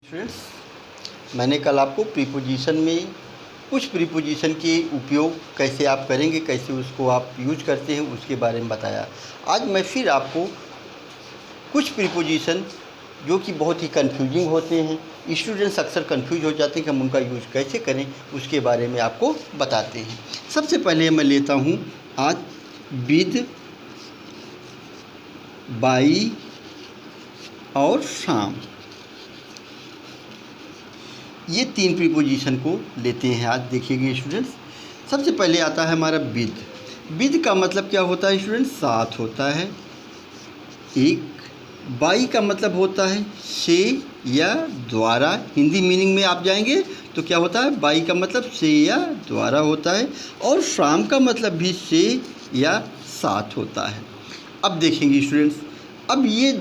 Friends, मैंने कल आपको प्रीपोजिशन में कुछ प्रीपोजिशन के उपयोग कैसे आप करेंगे, कैसे उसको आप यूज करते हैं, उसके बारे में बताया। आज मैं फिर आपको कुछ प्रीपोजिशन जो कि बहुत ही कंफ्यूजिंग होते हैं, स्टूडेंट्स अक्सर कंफ्यूज हो जाते हैं कि हम उनका यूज कैसे करें, उसके बारे में आपको बताते हैं। सबसे पहले मैं लेता हूँ आज विद, बाई और फ्रॉम, ये तीन प्रीपोजिशन को लेते हैं। आज देखिएगा स्टूडेंट्स, सबसे पहले आता है हमारा विद। विद का मतलब क्या होता है स्टूडेंट्स? साथ होता है। एक बाई का मतलब होता है से या द्वारा। हिंदी मीनिंग में आप जाएंगे तो क्या होता है? बाई का मतलब से या द्वारा होता है। और फ्रॉम का मतलब भी से या साथ होता है। अब देखेंगे स्टूडेंट्स, अब ये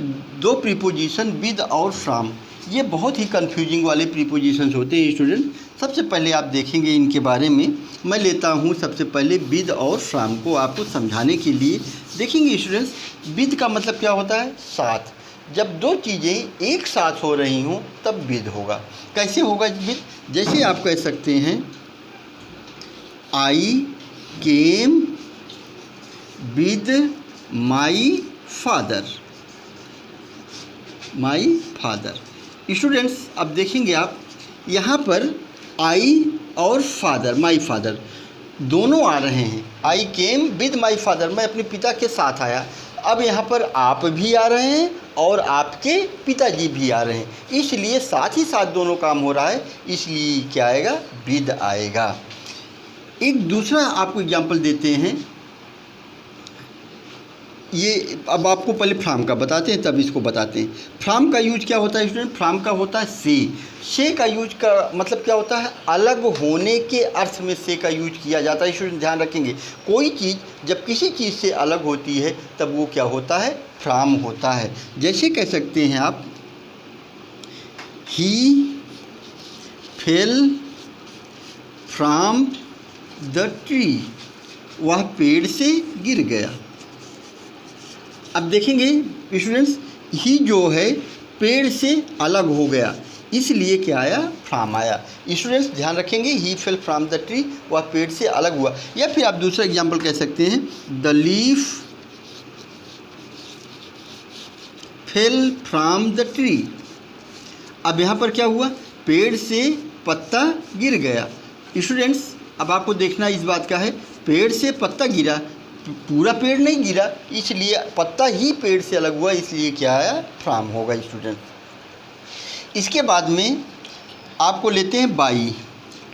दो प्रीपोजिशन विद और फ्रॉम, ये बहुत ही कंफ्यूजिंग वाले प्रीपोजिशंस होते हैं स्टूडेंट। सबसे पहले आप देखेंगे इनके बारे में। मैं लेता हूँ सबसे पहले विद और फ्रॉम को आपको समझाने के लिए। देखेंगे स्टूडेंट्स, विद का मतलब क्या होता है? साथ। जब दो चीज़ें एक साथ हो रही हों तब विद होगा। कैसे होगा विद? जैसे आप कह सकते हैं I came with my father. My father students, अब देखेंगे आप यहाँ पर आई और फादर, माई फादर दोनों आ रहे हैं। I came with my father, मैं अपने पिता के साथ आया। अब यहाँ पर आप भी आ रहे हैं और आपके पिताजी भी आ रहे हैं, इसलिए साथ ही साथ दोनों काम हो रहा है, इसलिए क्या आएगा? विद आएगा। एक दूसरा आपको एग्जाम्पल देते हैं। ये अब आपको पहले फ्रॉम का बताते हैं तब इसको बताते हैं। फ्रॉम का यूज क्या होता है स्टूडेंट? फ्रॉम का होता है से। से का यूज का मतलब क्या होता है? अलग होने के अर्थ में से का यूज किया जाता है स्टूडेंट, ध्यान रखेंगे। कोई चीज़ जब किसी चीज़ से अलग होती है तब वो क्या होता है? फ्रॉम होता है। जैसे कह सकते हैं आप ही फेल फ्रॉम द ट्री, वह पेड़ से गिर गया। अब देखेंगे स्टूडेंट्स, ही जो है पेड़ से अलग हो गया, इसलिए क्या आया? फ्रॉम आया। स्टूडेंट्स ध्यान रखेंगे, ही फेल फ्रॉम द ट्री, वह पेड़ से अलग हुआ। या फिर आप दूसरा एग्जाम्पल कह सकते हैं the leaf fell from the tree. अब यहाँ पर क्या हुआ? पेड़ से पत्ता गिर गया। स्टूडेंट्स अब आपको देखना इस बात का है, पेड़ से पत्ता गिरा, पूरा पेड़ नहीं गिरा, इसलिए पत्ता ही पेड़ से अलग हुआ, इसलिए क्या आया? फ्रॉम होगा स्टूडेंट। इसके बाद में आपको लेते हैं बाई।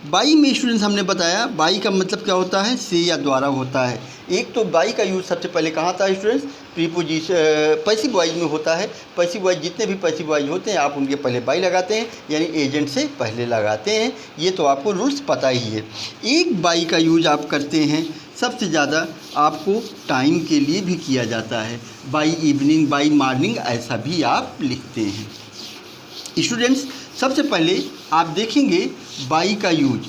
बाई में स्टूडेंट्स हमने बताया बाई का मतलब क्या होता है? से या द्वारा होता है। एक तो बाई का यूज़ सबसे पहले कहाँ था स्टूडेंट्स? प्रीपोजिशन पैसिव वॉइस में होता है। पैसिव वॉइस जितने भी पैसिव वॉइस होते हैं आप उनके पहले बाई लगाते हैं, यानी एजेंट से पहले लगाते हैं। ये तो आपको रूल्स पता ही है। एक बाई का यूज आप करते हैं सबसे ज़्यादा आपको टाइम के लिए भी किया जाता है। बाई इवनिंग, बाई मॉर्निंग, ऐसा भी आप लिखते हैं। स्टूडेंट्स सबसे पहले आप देखेंगे बाई का यूज।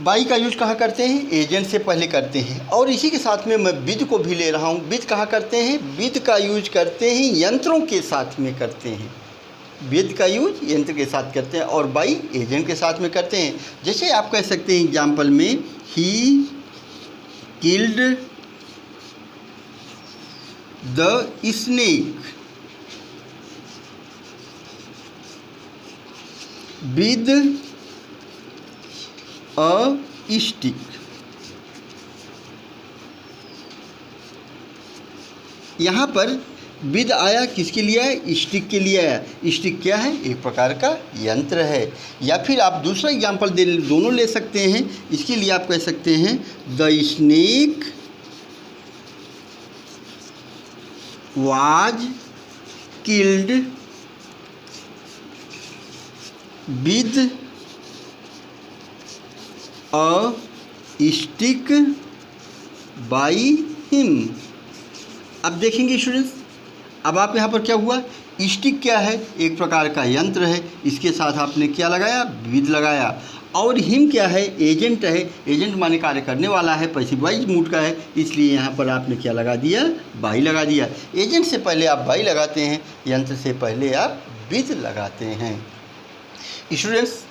बाई का यूज कहाँ करते हैं? एजेंट से पहले करते हैं। और इसी के साथ में मैं विद को भी ले रहा हूँ। विद कहाँ करते हैं? विद का यूज करते हैं यंत्रों के साथ में करते हैं। विद का यूज यंत्र के साथ करते हैं और बाई एजेंट के साथ में करते हैं। जैसे आप कह सकते हैं एग्जाम्पल में he killed the snake with a stick. यहाँ पर विद आया किसके लिए आया? स्टिक के लिए आया। स्टिक क्या है? एक प्रकार का यंत्र है। या फिर आप दूसरा एग्जाम्पल दोनों ले सकते हैं। इसके लिए आप कह सकते हैं the snake was killed with a stick by him. अब देखेंगे स्टूडेंट्स, अब आप यहाँ पर क्या हुआ? स्टिक क्या है? एक प्रकार का यंत्र है। इसके साथ आपने क्या लगाया? विद लगाया। और हिम क्या है? एजेंट है। एजेंट माने कार्य करने वाला है, पैसिव वॉइस मूड का है, इसलिए यहाँ पर आपने क्या लगा दिया? बाई लगा दिया। एजेंट से पहले आप बाई लगाते हैं, यंत्र से पहले आप विद लगाते हैं। स्टूडेंट्स,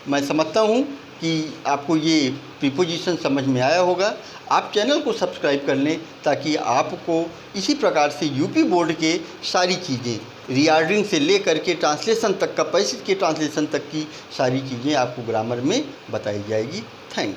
मैं समझता हूँ कि आपको ये प्रीपोजिशन समझ में आया होगा। आप चैनल को सब्सक्राइब कर लें ताकि आपको इसी प्रकार से यूपी बोर्ड के सारी चीज़ें, रीऑर्डरिंग से लेकर के ट्रांसलेशन तक का, पैसेज के ट्रांसलेशन तक की सारी चीज़ें आपको ग्रामर में बताई जाएगी। थैंक्स।